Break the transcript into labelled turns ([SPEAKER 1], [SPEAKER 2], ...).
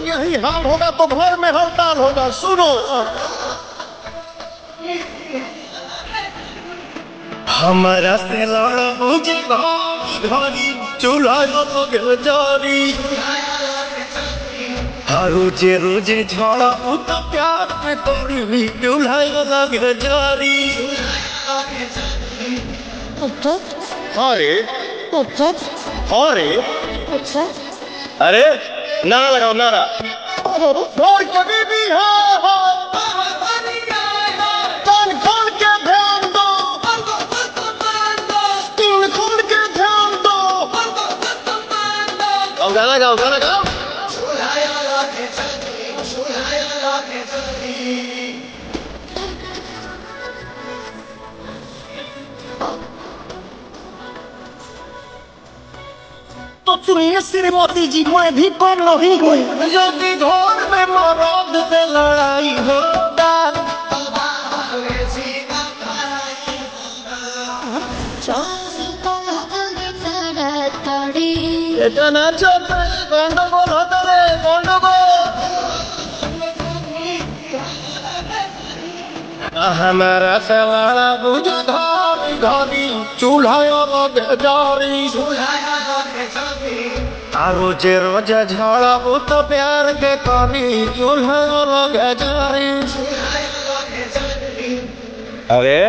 [SPEAKER 1] यही हाल होगा तो घर में हड़ताल होगा। सुनो, हमारा से लड़ा मुझे घरी चूल्हा जारी रोजे रोजे झड़ा तो प्यार में तोरी भी चूल्हा लगे जारी। अरे अरे अरे नारा लगाओ नारा। और कभी भी कान खोल के ध्यान दो, दिल खोल के ध्यान दो। गाना गाओ गाना गाओ। तो सुनिए श्रीमती जी, मैं भी कर रही हूँ। यदि घर में मर्द से लड़ाई हो हमारा से लड़ा बुझे घरी चूल्हा जारी रोजे रोजे झड़ा तो प्यार के करी चूल्हा जारी। अरे